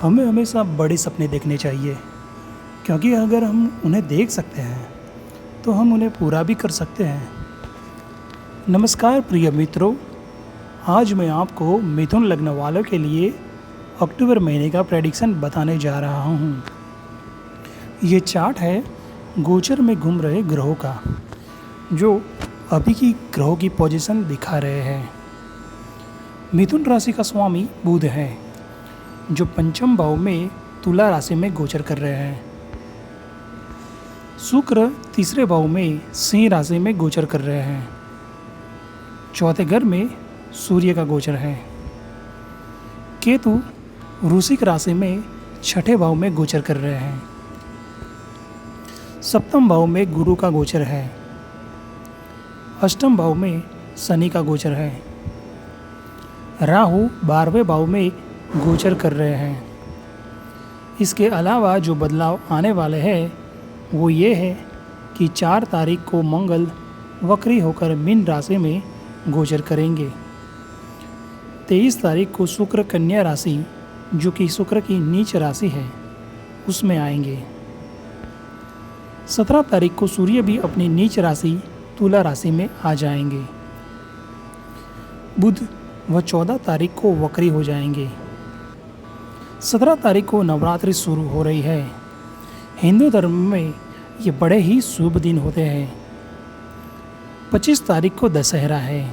हमें हमेशा बड़े सपने देखने चाहिए, क्योंकि अगर हम उन्हें देख सकते हैं तो हम उन्हें पूरा भी कर सकते हैं। नमस्कार प्रिय मित्रों, आज मैं आपको मिथुन लग्न वालों के लिए अक्टूबर महीने का प्रेडिक्शन बताने जा रहा हूँ। ये चार्ट है गोचर में घूम रहे ग्रहों का, जो अभी की ग्रहों की पोजीशन दिखा रहे हैं। मिथुन राशि का स्वामी बुध है, जो पंचम भाव में तुला राशि में गोचर कर रहे हैं। शुक्र तीसरे भाव में सिंह राशि में गोचर कर रहे हैं। चौथे घर में सूर्य का गोचर है। केतु वृश्चिक राशि में छठे भाव में गोचर कर रहे हैं। सप्तम भाव में गुरु का गोचर है। अष्टम भाव में शनि का गोचर है। राहु 12वें भाव में गोचर कर रहे हैं। इसके अलावा जो बदलाव आने वाले हैं वो ये है कि 4 तारीख को मंगल वक्री होकर मीन राशि में गोचर करेंगे। 23 तारीख को शुक्र कन्या राशि, जो कि शुक्र की नीच राशि है, उसमें आएंगे। 17 तारीख को सूर्य भी अपनी नीच राशि तुला राशि में आ जाएंगे। बुध व 14 तारीख को वक्री हो जाएंगे। 17 तारीख को नवरात्रि शुरू हो रही है। हिंदू धर्म में ये बड़े ही शुभ दिन होते हैं। 25 तारीख को दशहरा है।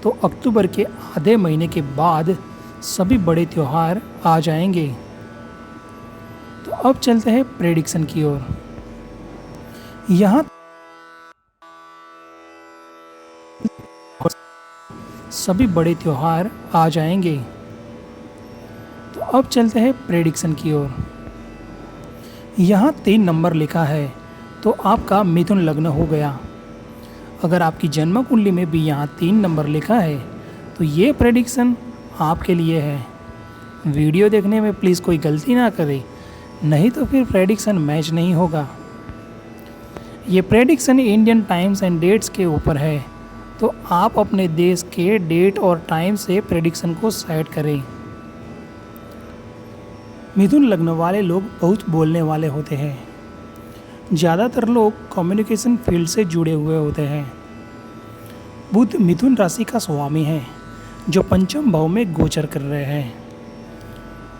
तो अक्टूबर के आधे महीने के बाद सभी बड़े त्यौहार आ जाएंगे। तो अब चलते हैं प्रेडिक्शन की ओर। यहाँ सभी बड़े त्यौहार आ जाएंगे। तो अब चलते हैं प्रेडिक्शन की ओर। यहाँ 3 नंबर लिखा है तो आपका मिथुन लग्न हो गया। अगर आपकी जन्म कुंडली में भी यहाँ 3 नंबर लिखा है तो ये प्रेडिक्शन आपके लिए है। वीडियो देखने में प्लीज़ कोई गलती ना करें, नहीं तो फिर प्रेडिक्शन मैच नहीं होगा। ये prediction Indian times and dates के ऊपर है, तो आप अपने देश के डेट और टाइम से प्रेडिक्शन को सेट करें। मिथुन लग्न वाले लोग बहुत बोलने वाले होते हैं। ज़्यादातर लोग कम्युनिकेशन फील्ड से जुड़े हुए होते हैं। बुध मिथुन राशि का स्वामी है, जो पंचम भाव में गोचर कर रहे हैं।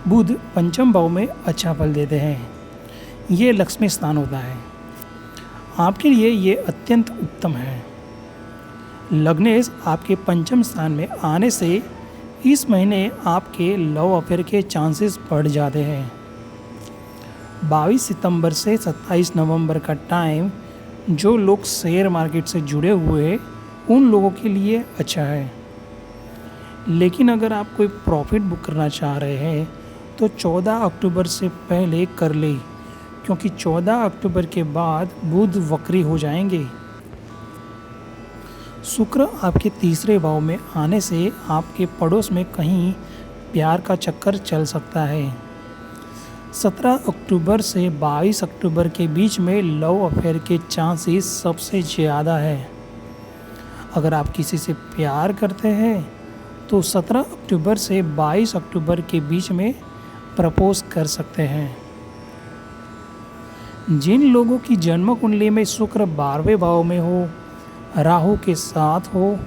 बुध पंचम भाव में अच्छा फल देते हैं। ये लक्ष्मी स्थान होता है। आपके लिए ये अत्यंत उत्तम है। लग्नेश आपके पंचम स्थान में आने से इस महीने आपके लव अफेयर के चांसेस बढ़ जाते हैं। 22 सितंबर से 27 नवंबर का टाइम जो लोग शेयर मार्केट से जुड़े हुए हैं उन लोगों के लिए अच्छा है। लेकिन अगर आप कोई प्रॉफिट बुक करना चाह रहे हैं तो 14 अक्टूबर से पहले कर लें, क्योंकि 14 अक्टूबर के बाद बुध वक्री हो जाएंगे। शुक्र आपके तीसरे भाव में आने से आपके पड़ोस में कहीं प्यार का चक्कर चल सकता है। 17 अक्टूबर से 22 अक्टूबर के बीच में लव अफेयर के चांसेस सबसे ज़्यादा है। अगर आप किसी से प्यार करते हैं तो 17 अक्टूबर से 22 अक्टूबर के बीच में प्रपोज कर सकते हैं। जिन लोगों की जन्म कुंडली में शुक्र 12वें भाव में हो, राहु के साथ हो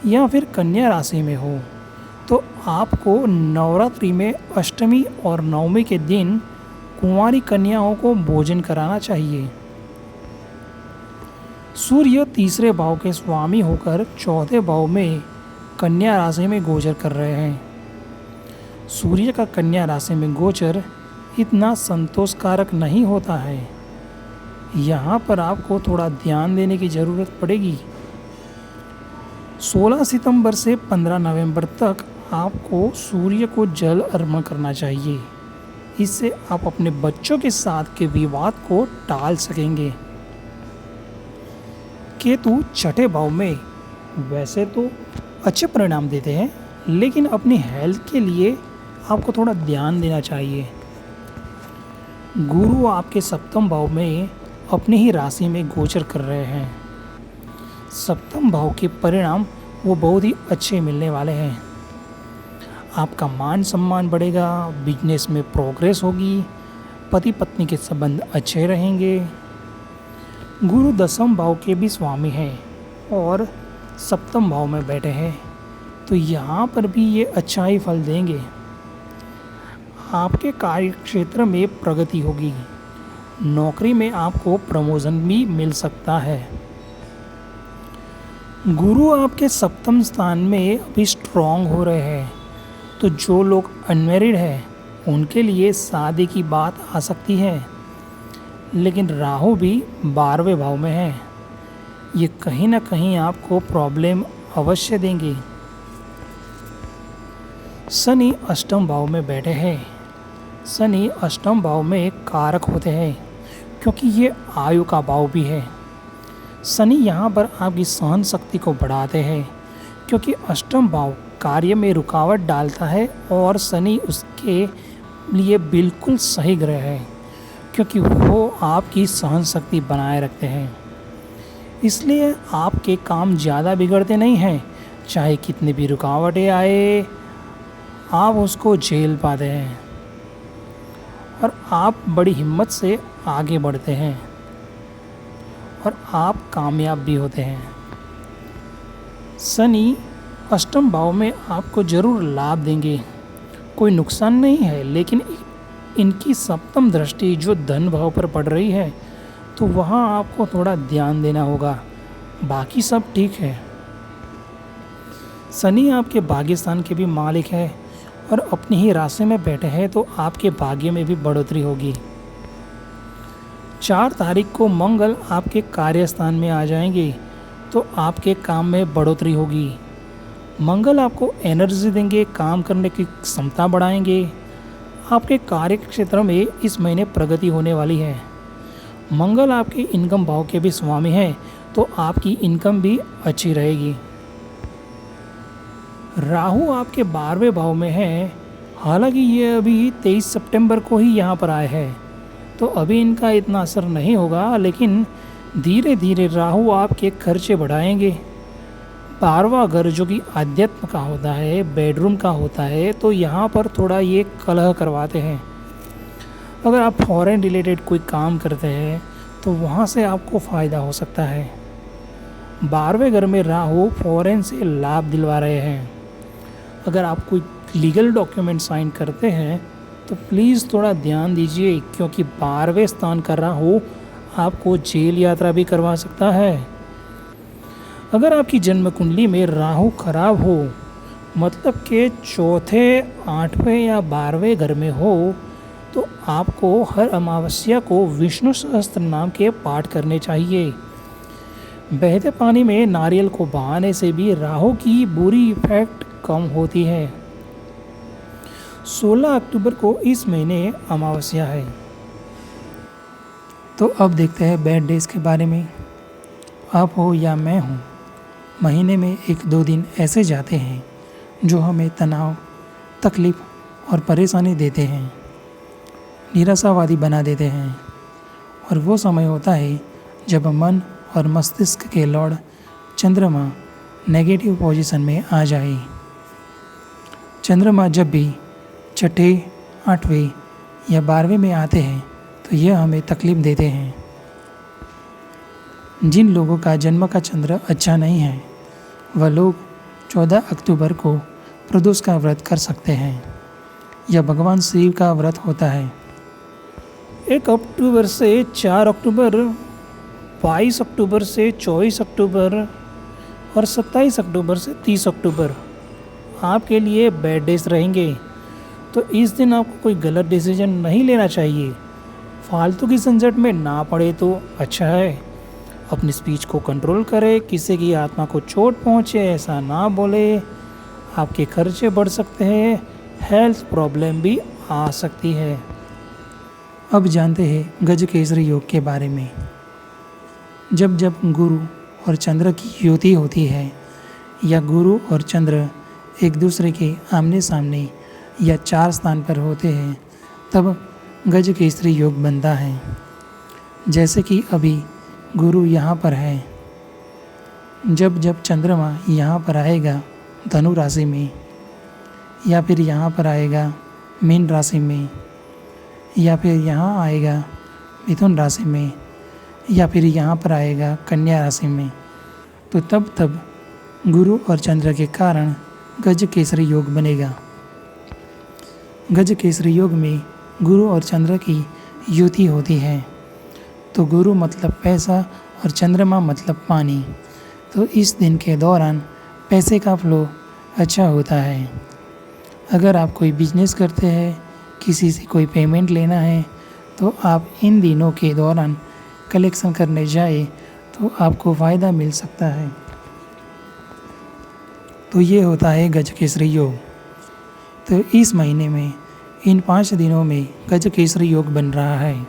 या फिर कन्या राशि में हो, तो आपको नवरात्रि में अष्टमी और नवमी के दिन कुंवारी कन्याओं को भोजन कराना चाहिए। सूर्य तीसरे भाव के स्वामी होकर चौथे भाव में कन्या राशि में गोचर कर रहे हैं। सूर्य का कन्या राशि में गोचर इतना संतोषकारक नहीं होता है। यहाँ पर आपको थोड़ा ध्यान देने की ज़रूरत पड़ेगी। 16 सितंबर से 15 नवंबर तक आपको सूर्य को जल अर्पण करना चाहिए। इससे आप अपने बच्चों के साथ के विवाद को टाल सकेंगे। केतु छठे भाव में वैसे तो अच्छे परिणाम देते हैं, लेकिन अपनी हेल्थ के लिए आपको थोड़ा ध्यान देना चाहिए। गुरु आपके सप्तम भाव में अपनी ही राशि में गोचर कर रहे हैं। सप्तम भाव के परिणाम वो बहुत ही अच्छे मिलने वाले हैं। आपका मान सम्मान बढ़ेगा, बिजनेस में प्रोग्रेस होगी, पति पत्नी के संबंध अच्छे रहेंगे। गुरु 10वें भाव के भी स्वामी हैं और 7वें भाव में बैठे हैं, तो यहाँ पर भी ये अच्छा ही फल देंगे। आपके कार्य क्षेत्र में प्रगति होगी, नौकरी में आपको प्रमोशन भी मिल सकता है। गुरु आपके 7वें स्थान में अभी स्ट्रॉन्ग हो रहे हैं, तो जो लोग अनमैरिड हैं उनके लिए शादी की बात आ सकती है। लेकिन राहु भी 12वें भाव में है, ये कहीं ना कहीं आपको प्रॉब्लम अवश्य देंगे। शनि 8वें भाव में बैठे हैं। शनि 8वें भाव में कारक होते हैं, क्योंकि ये आयु का भाव भी है। शनि यहाँ पर आपकी सहन शक्ति को बढ़ाते हैं, क्योंकि 8वें भाव कार्य में रुकावट डालता है और शनि उसके लिए बिल्कुल सही ग्रह है, क्योंकि वो आपकी सहन शक्ति बनाए रखते हैं। इसलिए आपके काम ज़्यादा बिगड़ते नहीं हैं, चाहे कितनी भी रुकावटें आए आप उसको झेल पाते हैं और आप बड़ी हिम्मत से आगे बढ़ते हैं और आप कामयाब भी होते हैं। शनि 8वें भाव में आपको ज़रूर लाभ देंगे, कोई नुकसान नहीं है, लेकिन इनकी 7वीं दृष्टि जो धन भाव पर पड़ रही है, तो वहाँ आपको थोड़ा ध्यान देना होगा, बाकी सब ठीक है। शनि आपके भाग्य स्थान के भी मालिक है और अपनी ही राशि में बैठे हैं, तो आपके भाग्य में भी बढ़ोतरी होगी। 4 तारीख को मंगल आपके कार्यस्थान में आ जाएंगे, तो आपके काम में बढ़ोतरी होगी। मंगल आपको एनर्जी देंगे, काम करने की क्षमता बढ़ाएंगे। आपके कार्य क्षेत्र में इस महीने प्रगति होने वाली है। मंगल आपके इनकम भाव के भी स्वामी हैं, तो आपकी इनकम भी अच्छी रहेगी। राहु आपके 12वें भाव में है, हालांकि ये अभी 23 सितंबर को ही यहाँ पर आए हैं, तो अभी इनका इतना असर नहीं होगा, लेकिन धीरे धीरे राहु आपके खर्चे बढ़ाएंगे। 12वां घर जो कि आध्यात्म का होता है, बेडरूम का होता है, तो यहाँ पर थोड़ा ये कलह करवाते हैं। अगर आप फॉरेन रिलेटेड कोई काम करते हैं तो वहाँ से आपको फ़ायदा हो सकता है। 12वें घर में राहु फॉरेन से लाभ दिलवा रहे हैं। अगर आप कोई लीगल डॉक्यूमेंट साइन करते हैं तो प्लीज़ थोड़ा ध्यान दीजिए, क्योंकि 12वें स्थान का राहु आपको जेल यात्रा भी करवा सकता है। अगर आपकी जन्म कुंडली में राहु खराब हो, मतलब कि 4थे, 8वें या 12वें घर में हो, तो आपको हर अमावस्या को विष्णु सहस्त्र नाम के पाठ करने चाहिए। बहते पानी में नारियल को बहाने से भी राहु की बुरी इफेक्ट कम होती है। 16 अक्टूबर को इस महीने अमावस्या है। तो अब देखते हैं बैड डेज के बारे में। आप हो या मैं हूँ, महीने में 1-2 दिन ऐसे जाते हैं जो हमें तनाव, तकलीफ़ और परेशानी देते हैं, निराशावादी बना देते हैं। और वो समय होता है जब मन और मस्तिष्क के लॉर्ड चंद्रमा नेगेटिव पोजीशन में आ जाए। चंद्रमा जब भी 6ठे, 8वें या 12वें में आते हैं तो यह हमें तकलीफ़ देते हैं। जिन लोगों का जन्म का चंद्र अच्छा नहीं है, वह लोग 14 अक्टूबर को प्रदोष का व्रत कर सकते हैं। यह भगवान शिव का व्रत होता है। 1 अक्टूबर से 4 अक्टूबर, 22 अक्टूबर से 24 अक्टूबर और 27 अक्टूबर से 30 अक्टूबर आपके लिए बैड डेज रहेंगे। तो इस दिन आपको कोई गलत डिसीजन नहीं लेना चाहिए। फालतू की झंझट में ना पड़े तो अच्छा है। अपनी स्पीच को कंट्रोल करें, किसी की आत्मा को चोट पहुंचे ऐसा ना बोले। आपके खर्चे बढ़ सकते हैं, हेल्थ प्रॉब्लम भी आ सकती है। अब जानते हैं गज केसरी योग के बारे में। जब जब गुरु और चंद्र की युति होती है या गुरु और चंद्र एक दूसरे के आमने सामने या 4 स्थान पर होते हैं, तब गज केसरी योग बनता है। जैसे कि अभी गुरु यहाँ पर है, जब जब चंद्रमा यहाँ पर आएगा धनु राशि में, या फिर यहाँ पर आएगा मीन राशि में, या फिर यहाँ आएगा मिथुन राशि में, या फिर यहाँ पर आएगा कन्या राशि में, तो तब गुरु और चंद्र के कारण गज केसरी योग बनेगा। गज केसरी योग में गुरु और चंद्र की युति होती है। तो गुरु मतलब पैसा और चंद्रमा मतलब पानी। तो इस दिन के दौरान पैसे का फ्लो अच्छा होता है। अगर आप कोई बिजनेस करते हैं, किसी से कोई पेमेंट लेना है, तो आप इन दिनों के दौरान कलेक्शन करने जाए तो आपको फ़ायदा मिल सकता है। तो ये होता है गज केसरी योग। तो इस महीने में इन 5 दिनों में गज केसरी योग बन रहा है।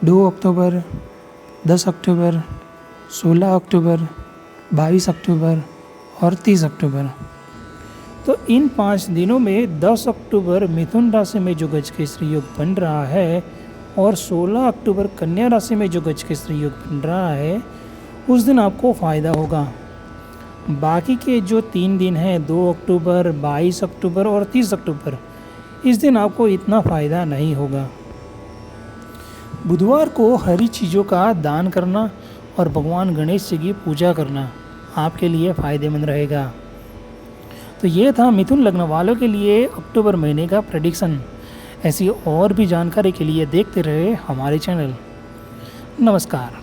2 अक्टूबर, 10 अक्टूबर, 16 अक्टूबर, 22 अक्टूबर और 30 अक्टूबर। तो इन 5 दिनों में 10 अक्टूबर मिथुन राशि में जो गज केसरी योग बन रहा है और 16 अक्टूबर कन्या राशि में जो गज केसरी योग बन रहा है, उस दिन आपको फ़ायदा होगा। बाकी के जो 3 दिन हैं, 2 अक्टूबर, 22 अक्टूबर और 30 अक्टूबर, इस दिन आपको इतना फ़ायदा नहीं होगा। बुधवार को हरी चीज़ों का दान करना और भगवान गणेश जी की पूजा करना आपके लिए फ़ायदेमंद रहेगा। तो ये था मिथुन लग्न वालों के लिए अक्टूबर महीने का प्रेडिक्शन। ऐसी और भी जानकारी के लिए देखते रहे हमारे चैनल। नमस्कार।